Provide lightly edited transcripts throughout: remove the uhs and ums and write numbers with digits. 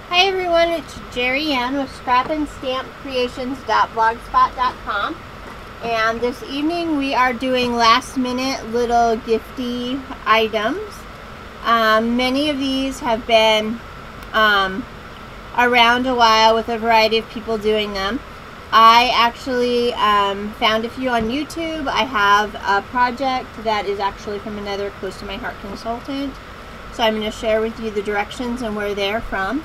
Hi everyone, it's Gerriann with scrapandstampcreations.blogspot.com, and this evening we are doing last minute little gifty items. Many of these have been around a while with a variety of people doing them. I actually found a few on YouTube. I have a project that is actually from another close to my heart consultant, so I'm going to share with you the directions and where they're from.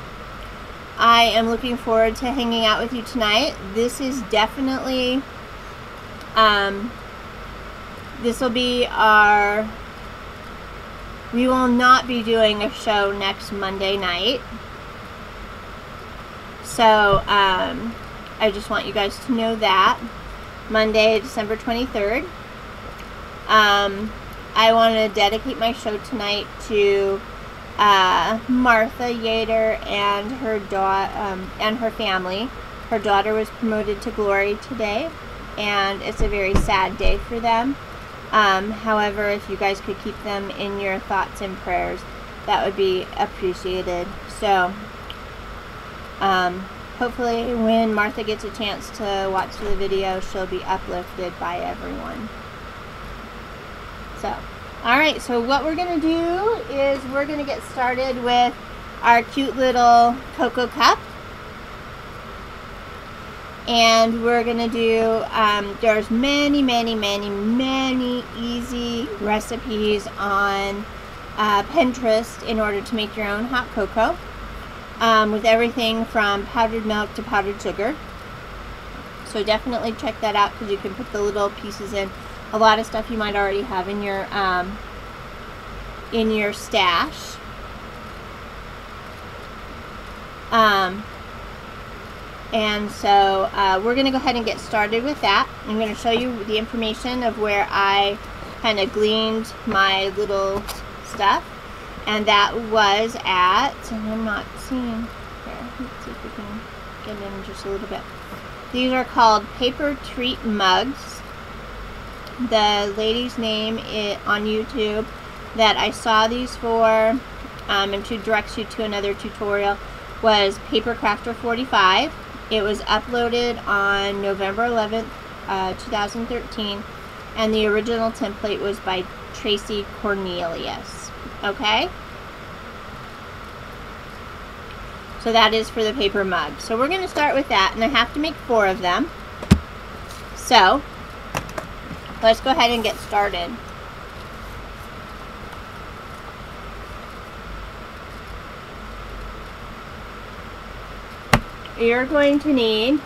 I am looking forward to hanging out with you tonight. This is definitely, this will be our, we will not be doing a show next Monday night. So, I just want you guys to know that. Monday, December 23rd. I want to dedicate my show tonight to Martha Yater and her family. Her daughter was promoted to glory today, and it's a very sad day for them. However, if you guys could keep them in your thoughts and prayers, that would be appreciated. So, hopefully when Martha gets a chance to watch the video, she'll be uplifted by everyone. So, alright, so what we're going to do is we're going to get started with our cute little cocoa cup. And we're going to do, there's many easy recipes on Pinterest in order to make your own hot cocoa. With everything from powdered milk to powdered sugar. So definitely check that out because you can put the little pieces in. A lot of stuff you might already have in your stash. And so we're going to go ahead and get started with that. I'm going to show you the information of where I kind of gleaned my little stuff. And that was at, and I'm not seeing, here, let's see if we can get in just a little bit. These are called paper treat mugs. The lady's name on YouTube that I saw these for, and she directs you to another tutorial, was Papercrafter45. It was uploaded on November 11th, 2013, and the original template was by Tracy Cornelius. Okay? So that is for the paper mug. So we're going to start with that, and I have to make 4 of them. So let's go ahead and get started. You're going to need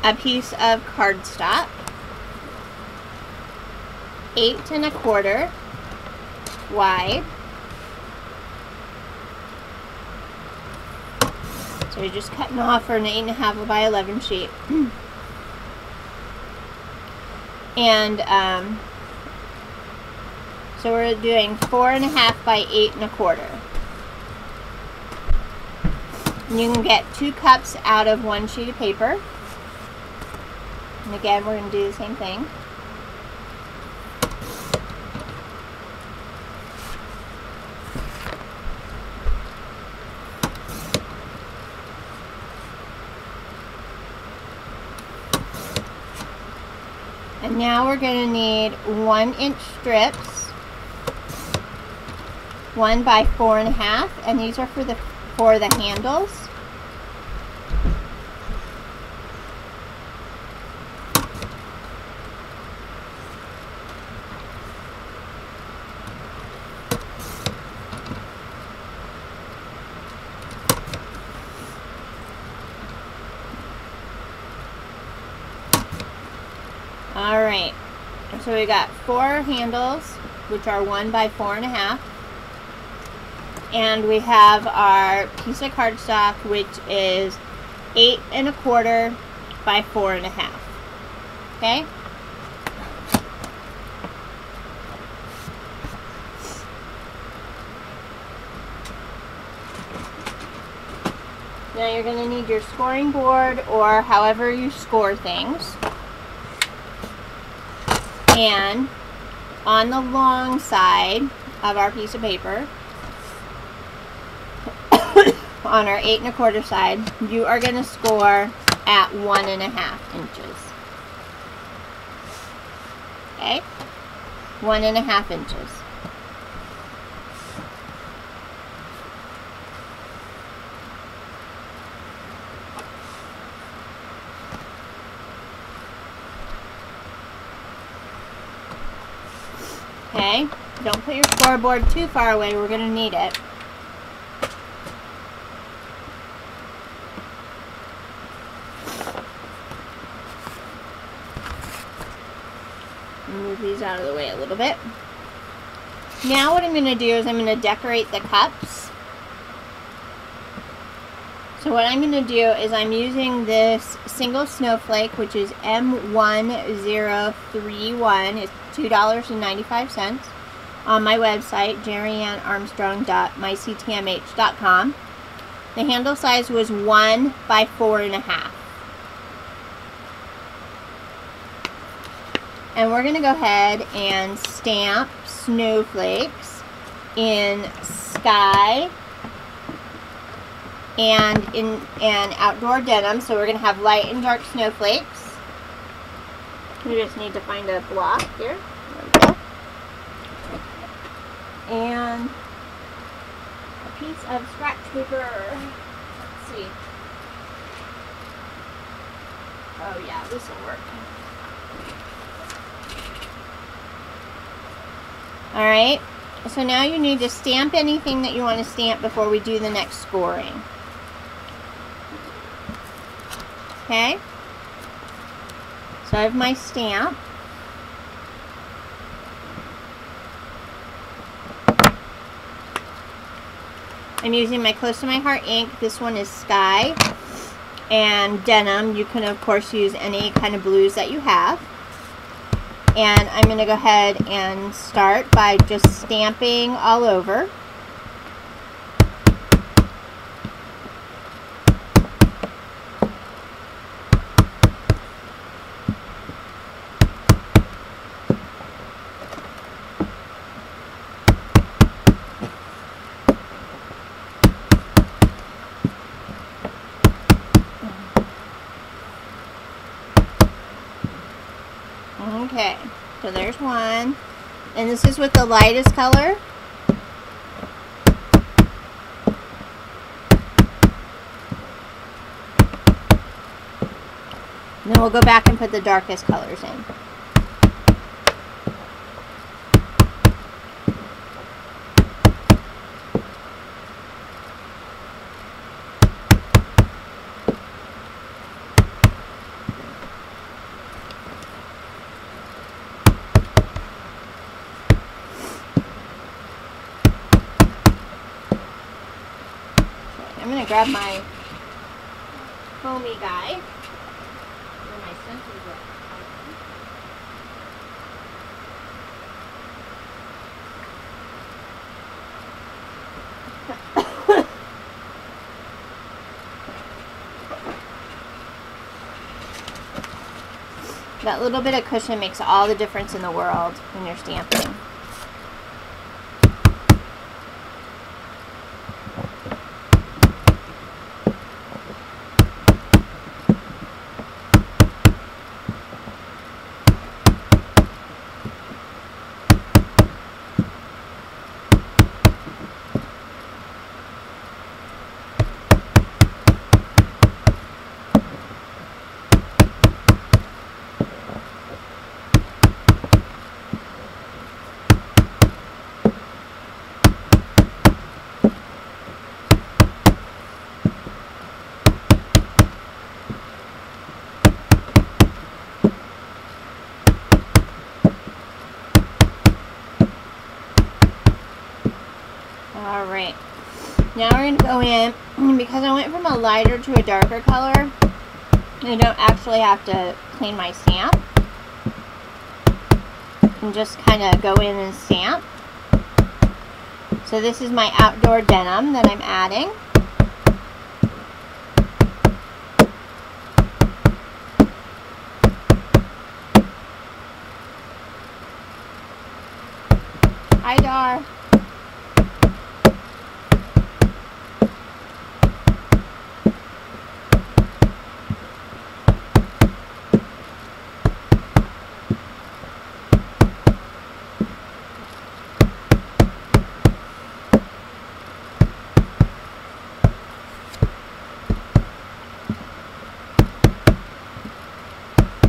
a piece of cardstock, 8 1/4 wide. So you're just cutting off for an 8 1/2 by 11 sheet. And so we're doing 4 1/2 by 8 1/4. And you can get 2 cups out of 1 sheet of paper. And again, we're going to do the same thing. And now we're going to need 1-inch strips, 1 by 4 1/2, and these are for the handles. Alright, so we got 4 handles, which are 1 by 4 1/2. And we have our piece of cardstock, which is 8 1/4 by 4 1/2. Okay? Now you're going to need your scoring board, or however you score things. And on the long side of our piece of paper, on our 8 1/4 side, you are going to score at 1.5 inches. Okay? 1.5 inches. Okay? Don't put your scoreboard too far away. We're going to need it. Move these out of the way a little bit. Now what I'm going to do is I'm going to decorate the cups. So what I'm going to do is I'm using this single snowflake, which is M1031. It's $2.95 on my website, gerriannarmstrong.myctmh.com. The handle size was 1 by 4.5. And we're going to go ahead and stamp snowflakes in sky and in outdoor denim. So we're going to have light and dark snowflakes. We just need to find a block here. There we go. And a piece of scratch paper. Let's see. Oh yeah, this will work. Alright, so now you need to stamp anything that you want to stamp before we do the next scoring. Okay? So I have my stamp. I'm using my Close to My Heart ink. This one is Sky and Denim. You can of course use any kind of blues that you have. And I'm going to go ahead and start by just stamping all over. Okay, so there's one, and this is with the lightest color. And then we'll go back and put the darkest colors in. I'm going to grab my foamy guy. Where my stencils are. That little bit of cushion makes all the difference in the world when you're stamping. Alright, now we're going to go in, because I went from a lighter to a darker color, I don't actually have to clean my stamp. And just kind of go in and stamp. So this is my outdoor denim that I'm adding. Hi, Dar.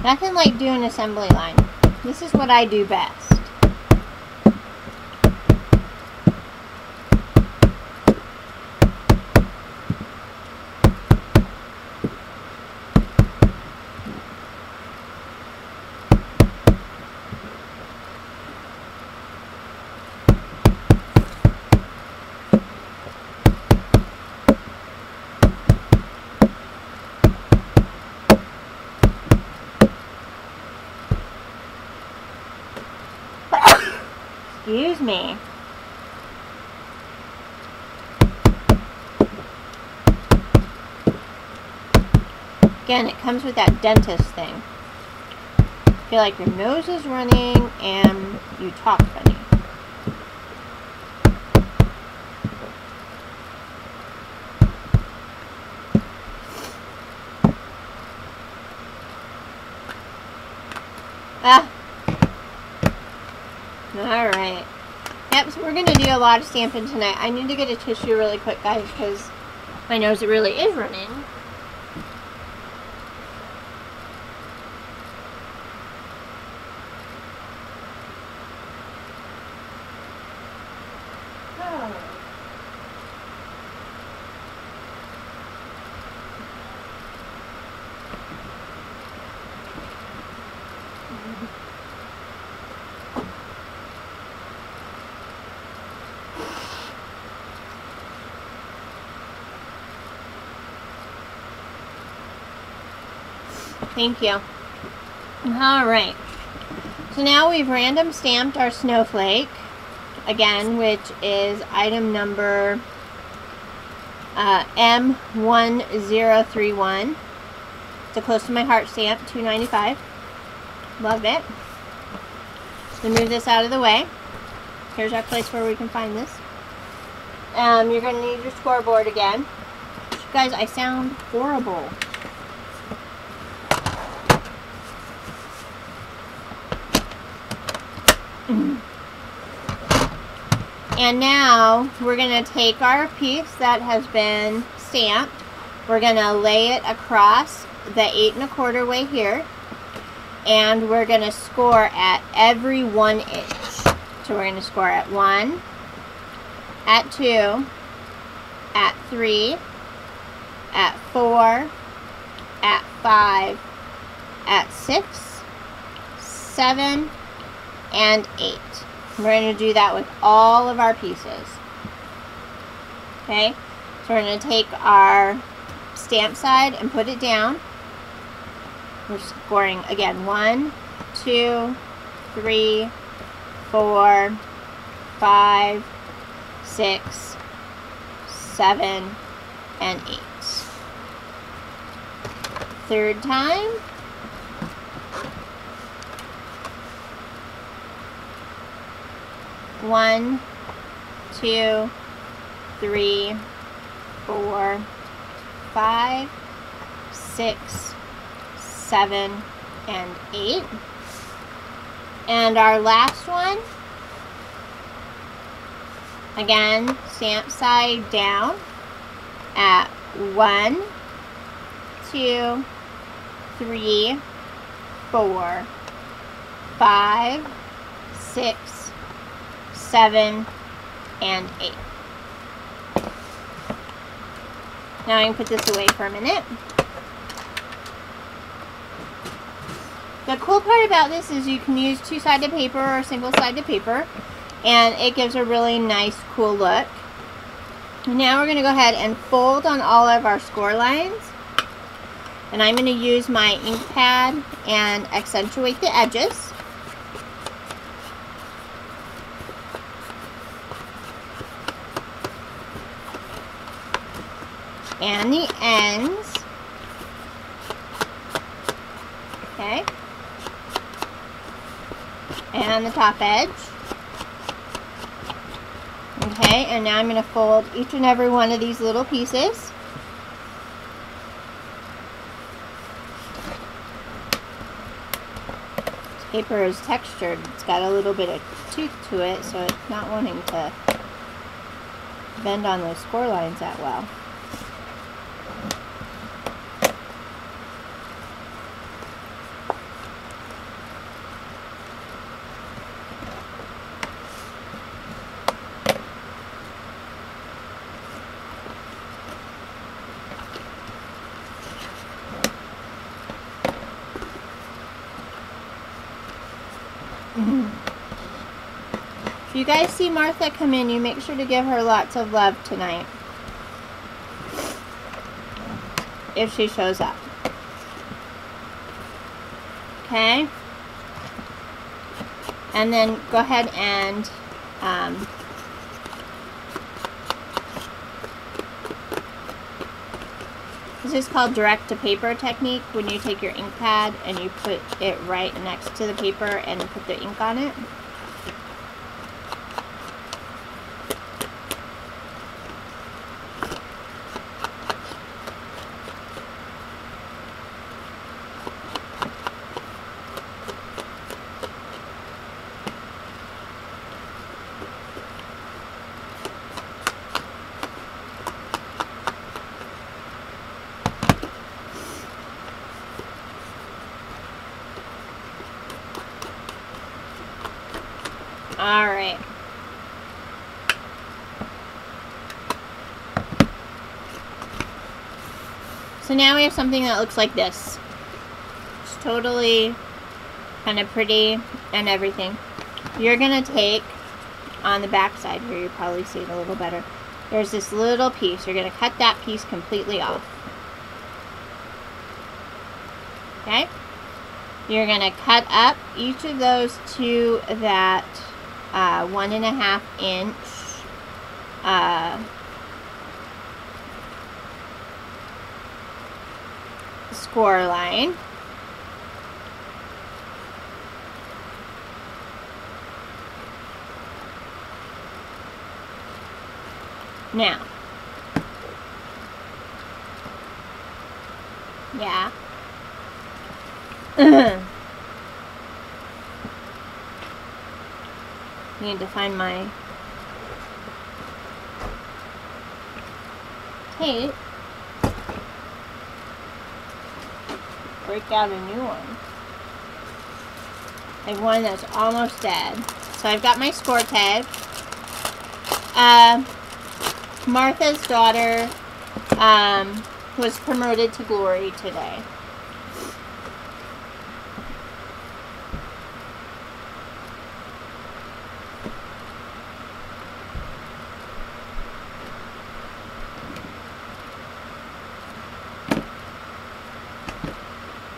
Nothing like doing assembly line. This is what I do best. Excuse me. Again, it comes with that dentist thing. Feel like your nose is running and you talk funny. Ah. Alright. Yep, so we're going to do a lot of stamping tonight. I need to get a tissue really quick, guys, because my nose really is running. Thank you. Alright. So now we've random stamped our snowflake. Again, which is item number M1031. It's a close to my heart stamp, $2.95. Love it. So move this out of the way. Here's our place where we can find this. You're going to need your scoreboard again. Guys, I sound horrible. And now we're going to take our piece that has been stamped. We're going to lay it across the 8 1/4 way here. And we're going to score at every 1 inch. So we're going to score at 1, at 2, at 3, at 4, at 5, at 6, 7, and 8. We're going to do that with all of our pieces. Okay, so we're going to take our stamp side and put it down. We're scoring again 1, 2, 3, 4, 5, 6, 7, and 8. Third time. One, 2, 3, 4, 5, 6, 7, and 8. And our last one, again, stamp side down at 1, 2, 3, 4, 5, 6, 7, and 8. Now I can put this away for a minute. The cool part about this is you can use two-sided paper or single-sided paper, and it gives a really nice, cool look. Now we're going to go ahead and fold on all of our score lines, and I'm going to use my ink pad and accentuate the edges. And the ends. Okay. And the top edge. Okay, and now I'm going to fold each and every one of these little pieces. This paper is textured. It's got a little bit of tooth to it, so it's not wanting to bend on those score lines that well. you guys see Martha come in, you make sure to give her lots of love tonight. If she shows up. Okay? And then go ahead and this is called direct to paper technique, when you take your ink pad and you put it right next to the paper and put the ink on it. Alright. So now we have something that looks like this. It's totally kind of pretty and everything. You're going to take, on the back side here, you probably see it a little better. There's this little piece. You're going to cut that piece completely off. Okay? You're going to cut up each of those to that 1.5 inch score line. Now, yeah. Need to find my tape. Break out a new one. I have one that's almost dead. So I've got my score tag. Martha's daughter was promoted to glory today.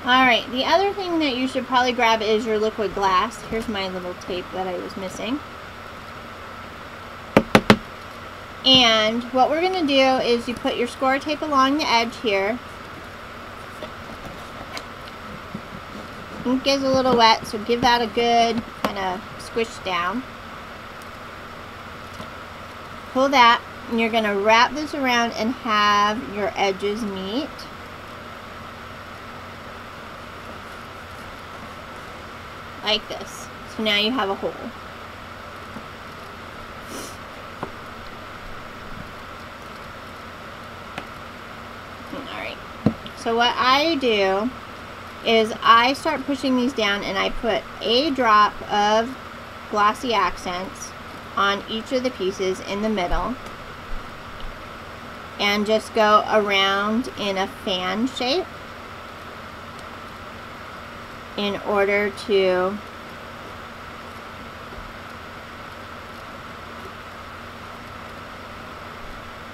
Alright, the other thing that you should probably grab is your liquid glass. Here's my little tape that I was missing. And what we're going to do is you put your score tape along the edge here. Ink is a little wet, so give that a good kind of squish down. Pull that, and you're going to wrap this around and have your edges meet. Like this. So now you have a hole. Alright. So what I do is I start pushing these down and I put a drop of glossy accents on each of the pieces in the middle. And just go around in a fan shape, in order to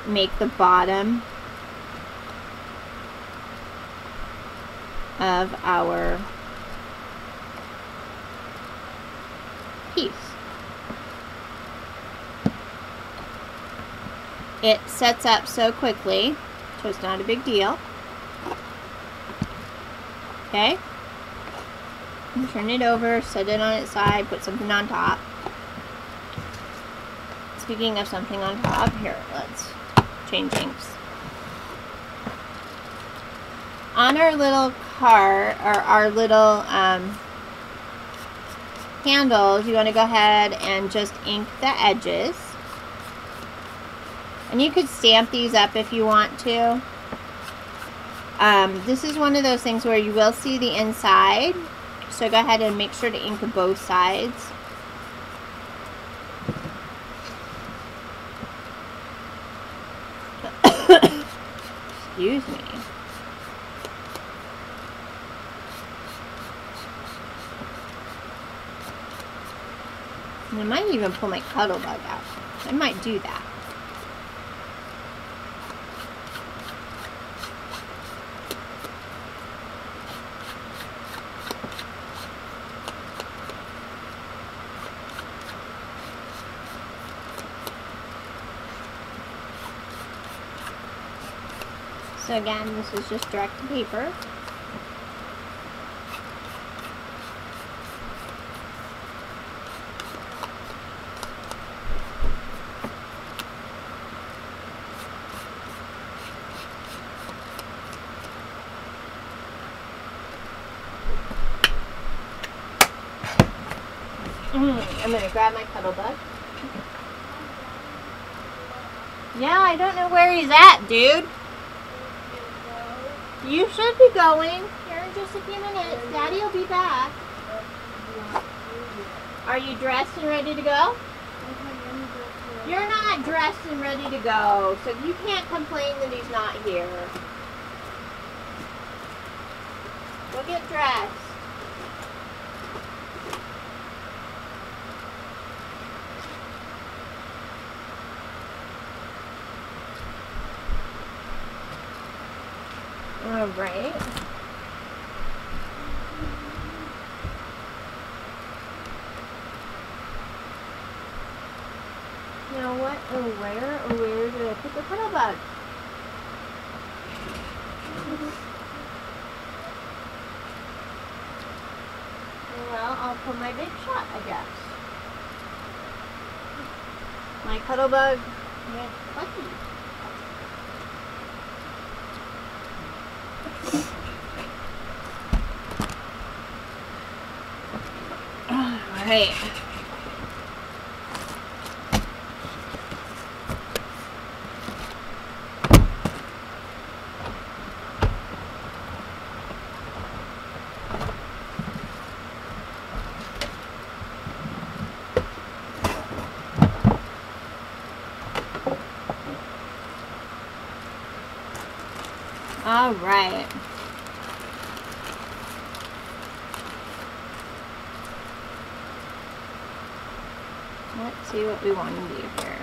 make the bottom of our piece. It sets up so quickly, so it's not a big deal. Okay? Turn it over, set it on its side, put something on top. Speaking of something on top, here, let's change inks. On our little card, or our little handles, you want to go ahead and just ink the edges. And you could stamp these up if you want to. This is one of those things where you will see the inside. So go ahead and make sure to ink both sides. Excuse me. I might even pull my cuddle bug out. I might do that. So again, this is just direct to paper. I'm going to grab my cuddle bug. Yeah, I don't know where he's at, dude. You should be going. Here in just a few minutes. Daddy will be back. Are you dressed and ready to go? You're not dressed and ready to go, so you can't complain that he's not here. Go get dressed. All right. Now what or where did I put the cuddle bug? Well, I'll put my big shot, I guess. My cuddle bug went lucky. Alright. Alright. Let's see what we want to do here.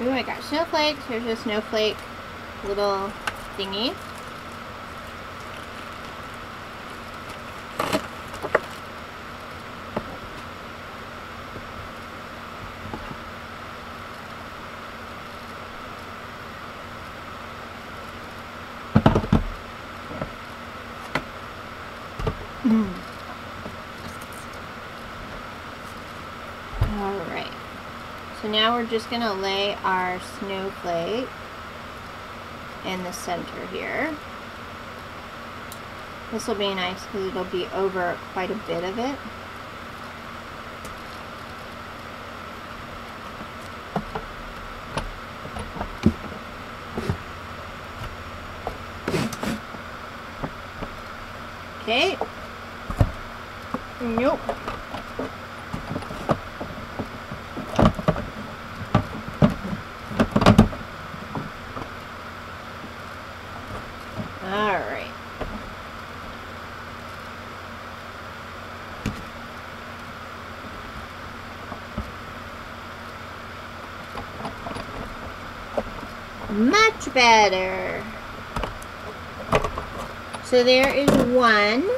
Ooh, I got snowflakes. Here's a snowflake little thingy. Alright, so now we're just going to lay our snowflake in the center here. This will be nice because it'll be over quite a bit of it. Okay. Nope. Alright. Much better. So there is one,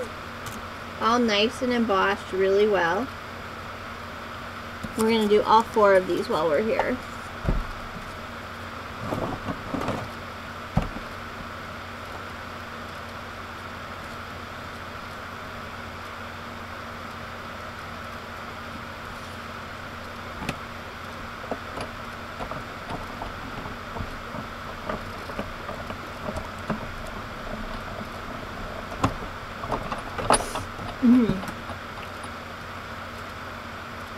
all nice and embossed really well. We're going to do all 4 of these while we're here.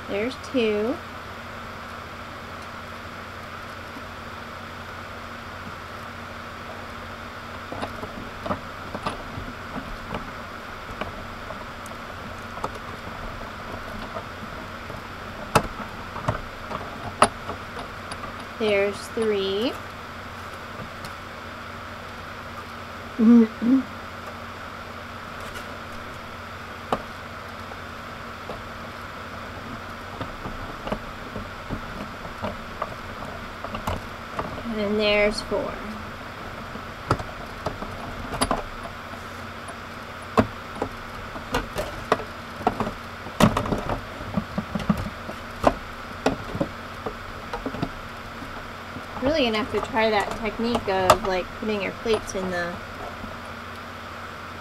There's 2. There's 3. And there's 4. Really gonna have to try that technique of like putting your plates in the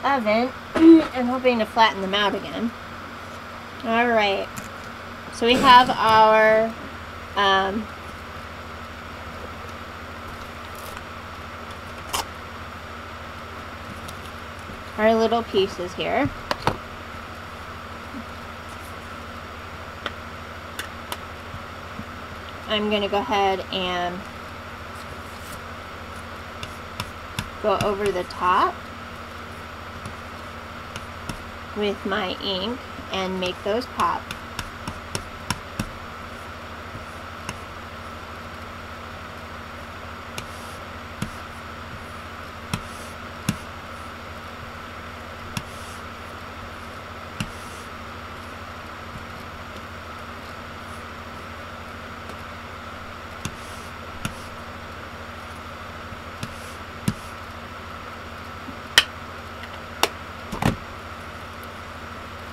oven and hoping to flatten them out again. Alright, so we have our little pieces here. I'm going to go ahead and go over the top with my ink and make those pop.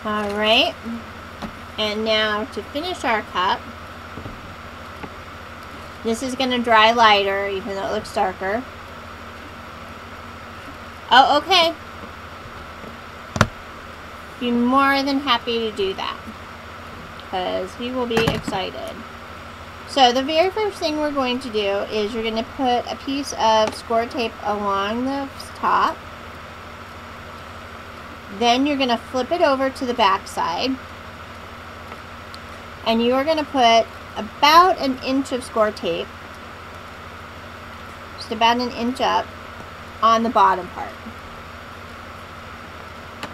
Alright, and now to finish our cup, this is going to dry lighter even though it looks darker. Oh, okay. Be more than happy to do that because he will be excited. So the very first thing we're going to do is you're going to put a piece of score tape along the top. Then you're going to flip it over to the back side. And you are going to put about an inch of score tape, just about an inch up, on the bottom part.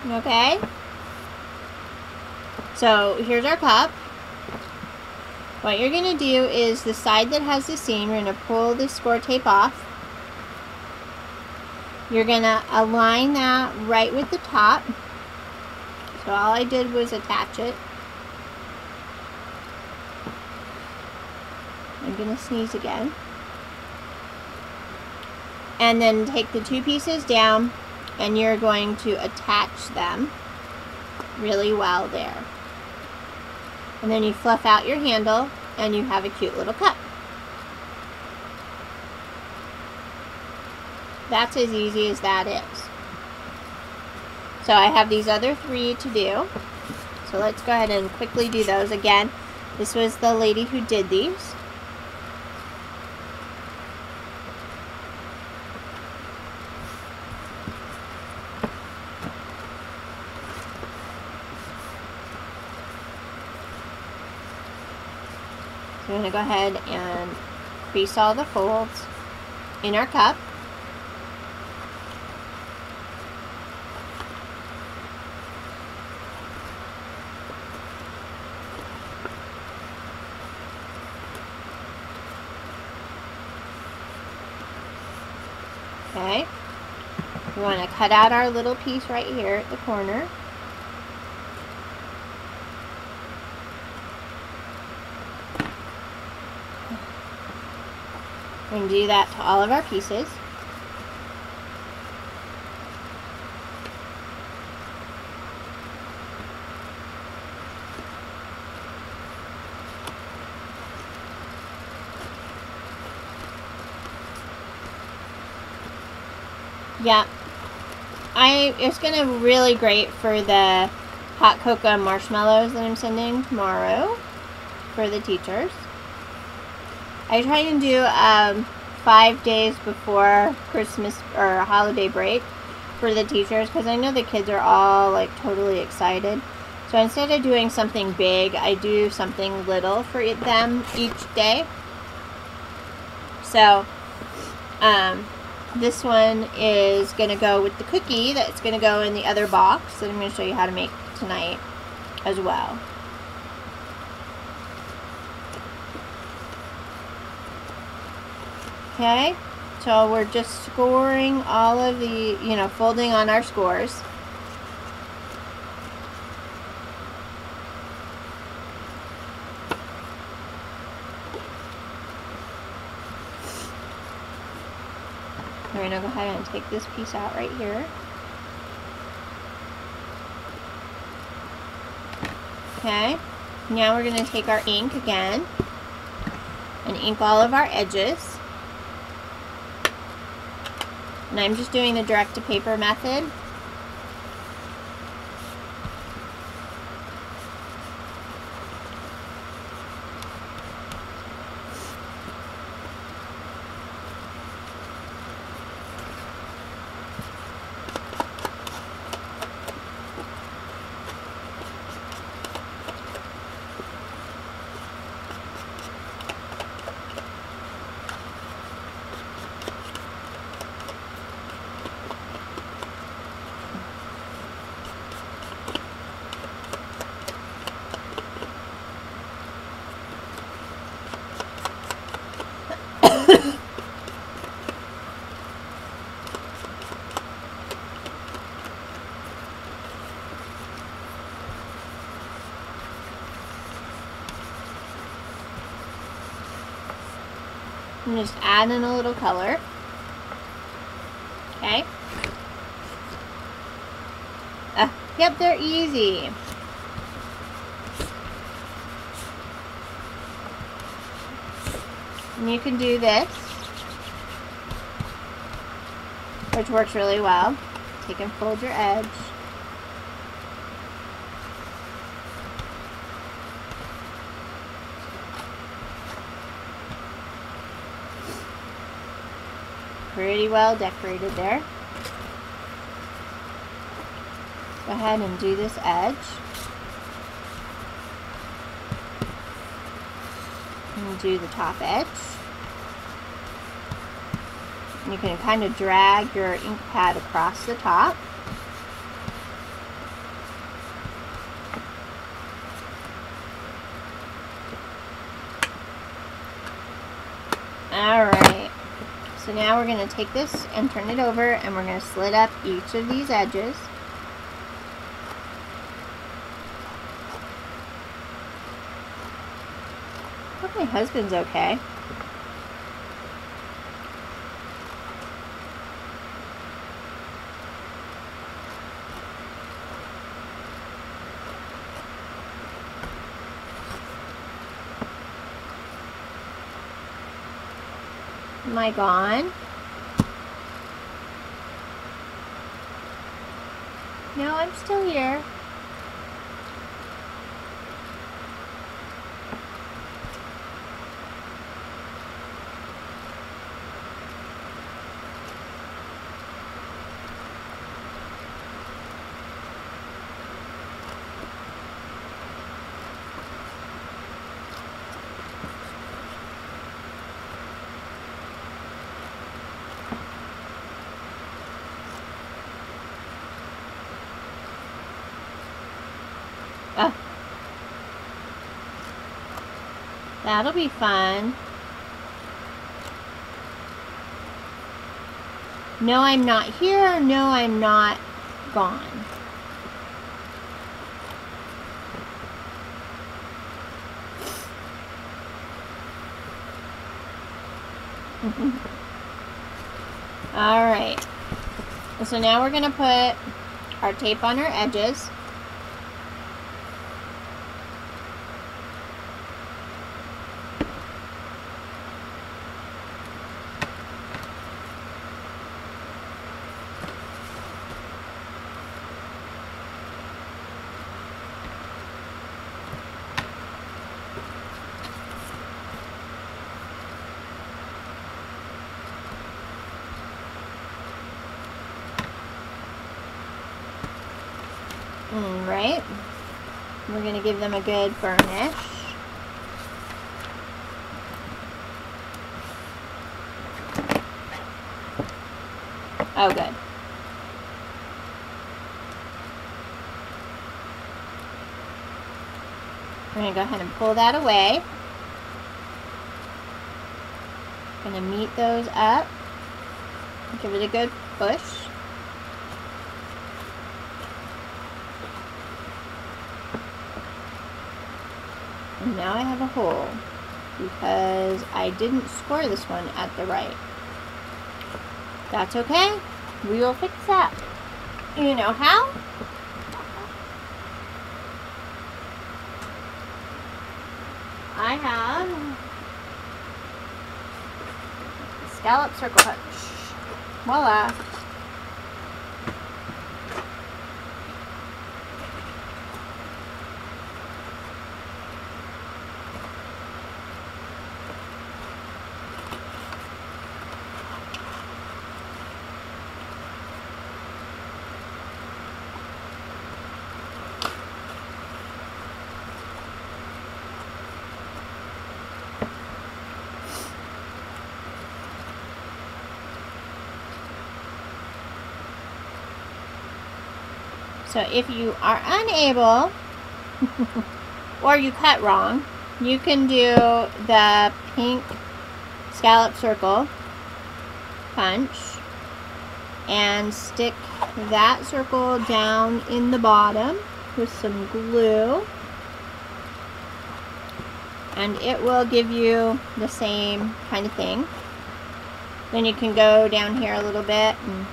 Okay? So here's our cup. What you're going to do is the side that has the seam, you're going to pull the score tape off. You're going to align that right with the top. So all I did was attach it. I'm going to sneeze again. And then take the 2 pieces down and you're going to attach them really well there. And then you fluff out your handle and you have a cute little cup. That's as easy as that is. So I have these other 3 to do. So let's go ahead and quickly do those. Again, this was the lady who did these. So I'm going to go ahead and crease all the folds in our cup. Okay, we want to cut out our little piece right here at the corner. We're going to do that to all of our pieces. Yeah, it's going to be really great for the hot cocoa and marshmallows that I'm sending tomorrow for the teachers. I try to do 5 days before Christmas or holiday break for the teachers because I know the kids are all like totally excited. So instead of doing something big, I do something little for them each day. So, this one is going to go with the cookie that's going to go in the other box that I'm going to show you how to make tonight as well. Okay, so we're just scoring all of the, folding on our scores. We're going to go ahead and take this piece out right here. Okay, now we're going to take our ink again and ink all of our edges. And I'm just doing the direct to paper method. And just add in a little color. Okay. Yep, they're easy. And you can do this, which works really well. Take and fold your edge. Pretty well decorated there. Go ahead and do this edge. And do the top edge. And you can kind of drag your ink pad across the top. Alright. So now we're going to take this and turn it over, and we're going to slit up each of these edges. Hope my husband's okay. Am I gone? No, I'm still here. That'll be fun. No, I'm not here. No, I'm not gone. All right. So now we're going to put our tape on our edges. Alright, we're going to give them a good burnish. Oh, good. We're going to go ahead and pull that away. Going to meet those up. Give it a good push. And now I have a hole because I didn't score this one at the right. That's okay. We will fix that. You know how? I have scallop circle punch. Voila. So if you are unable, or you cut wrong, you can do the pink scallop circle punch and stick that circle down in the bottom with some glue, and it will give you the same kind of thing. Then you can go down here a little bit and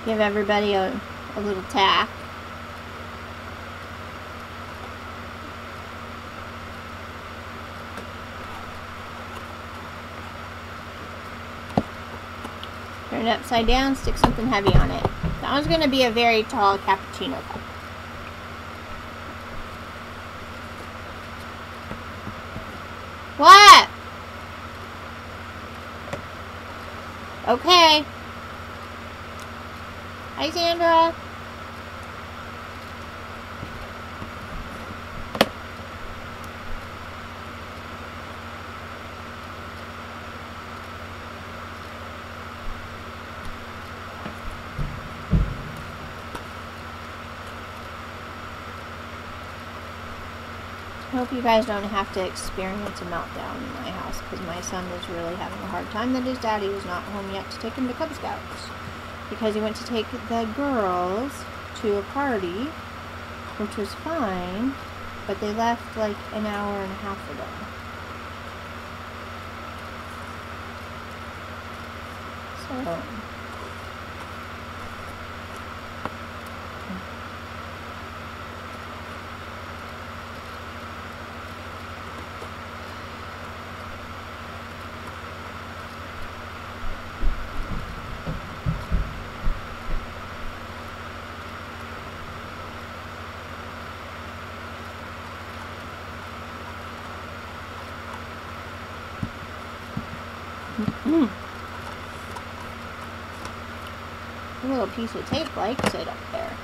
give everybody a little tack. Turn it upside down, stick something heavy on it. That one's going to be a very tall cappuccino cup. What? Okay. Hi, Sandra. I hope you guys don't have to experience a meltdown in my house, because my son is really having a hard time that his daddy was not home yet to take him to Cub Scouts. Because he went to take the girls to a party, which was fine, but they left like an hour and a half ago. So... A little piece of tape likes it up there.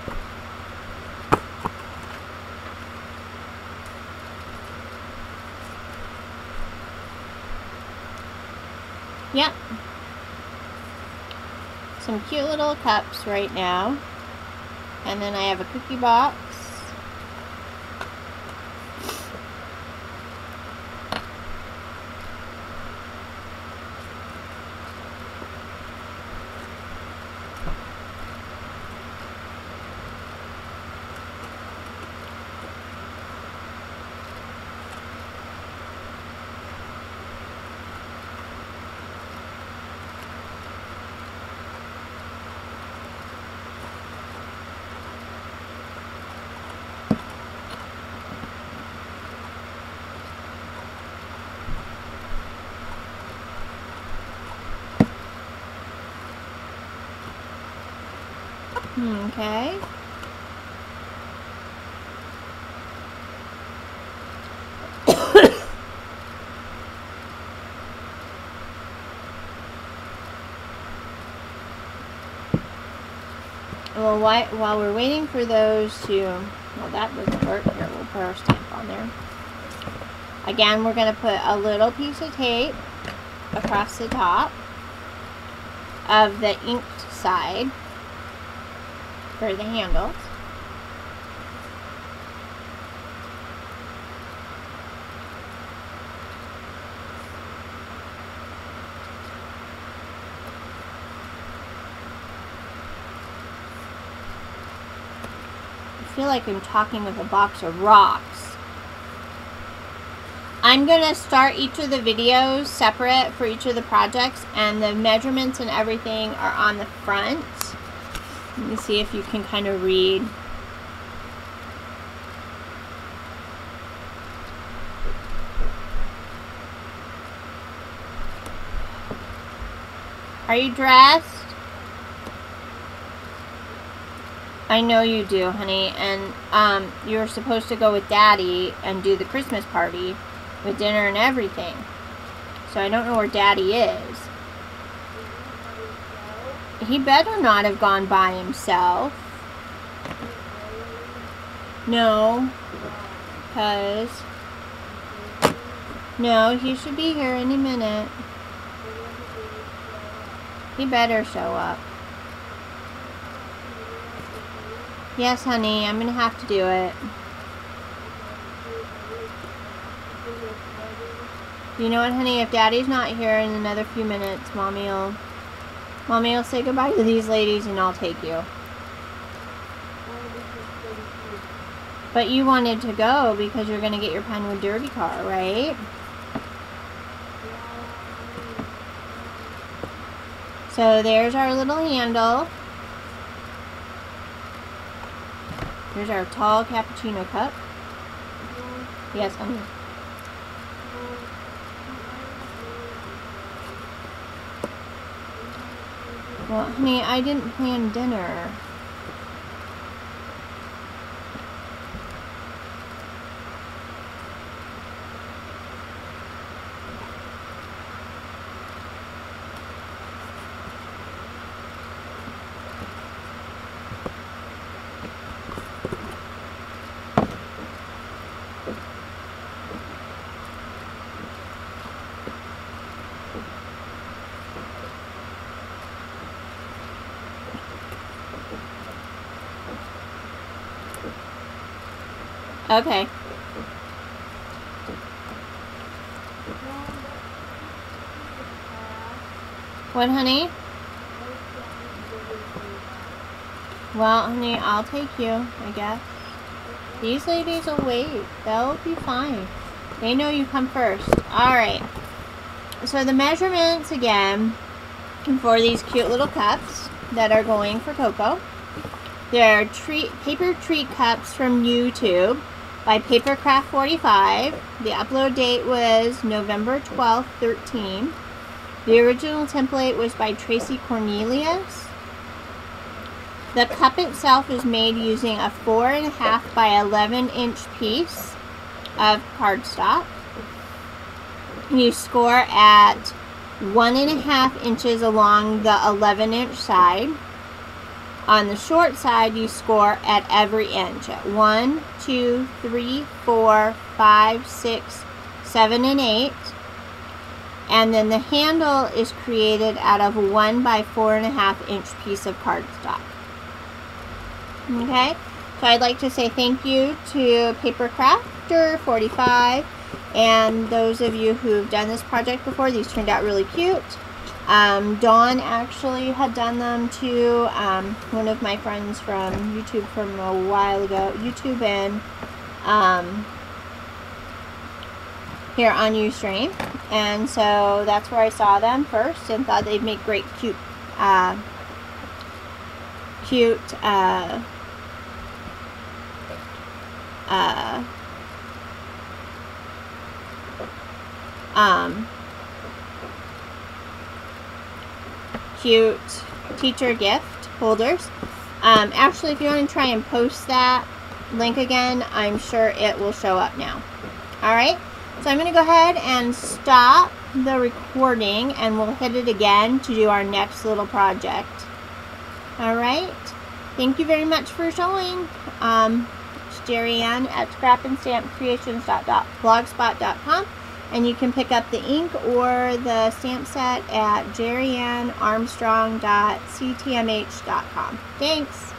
Yep. Some cute little cups right now. And then I have a cookie box. Okay. Well, while we're waiting for those to... Well, that doesn't work. Here, we'll put our stamp on there. Again, we're going to put a little piece of tape across the top of the inked side for the handles. I feel like I'm talking with a box of rocks. I'm going to start each of the videos separate for each of the projects, and the measurements and everything are on the front. Let me see if you can kind of read. Are you dressed? I know you do, honey. And you're supposed to go with Daddy and do the Christmas party with dinner and everything. So I don't know where Daddy is. He better not have gone by himself. No. Because... no, he should be here any minute. He better show up. Yes, honey, I'm gonna have to do it. You know what, honey? If Daddy's not here in another few minutes, Mommy will say goodbye to these ladies and I'll take you. But you wanted to go because you're gonna get your Penwood Derby car, right? So there's our little handle. Here's our tall cappuccino cup. Yes, honey. Well, honey, I didn't plan dinner. Okay. What, honey? Well, honey, I'll take you, I guess. These ladies will wait. They'll be fine. They know you come first. Alright. So the measurements, again, for these cute little cups that are going for Coco. They're paper treat cups from YouTube by Papercraft45. The upload date was November 12th, 13. The original template was by Tracy Cornelius. The cup itself is made using a 4.5 by 11 inch piece of cardstock. You score at 1.5 inches along the 11 inch side. On the short side, you score at every inch at 1, 2, 3, 4, 5, 6, 7, and 8. And then the handle is created out of a 1 by 4.5 inch piece of cardstock. Okay, so I'd like to say thank you to Papercrafter45 and those of you who've done this project before. These turned out really cute. Dawn actually had done them too. One of my friends from YouTube from a while ago, YouTube and here on Ustream, and so that's where I saw them first and thought they'd make great cute cute teacher gift holders. Actually, if you want to try and post that link again, I'm sure it will show up now. Alright, so I'm going to go ahead and stop the recording and we'll hit it again to do our next little project. Alright, thank you very much for showing. It's Gerriann at scrapandstampcreations.blogspot.com. And you can pick up the ink or the stamp set at gerriannarmstrong.ctmh.com. Thanks.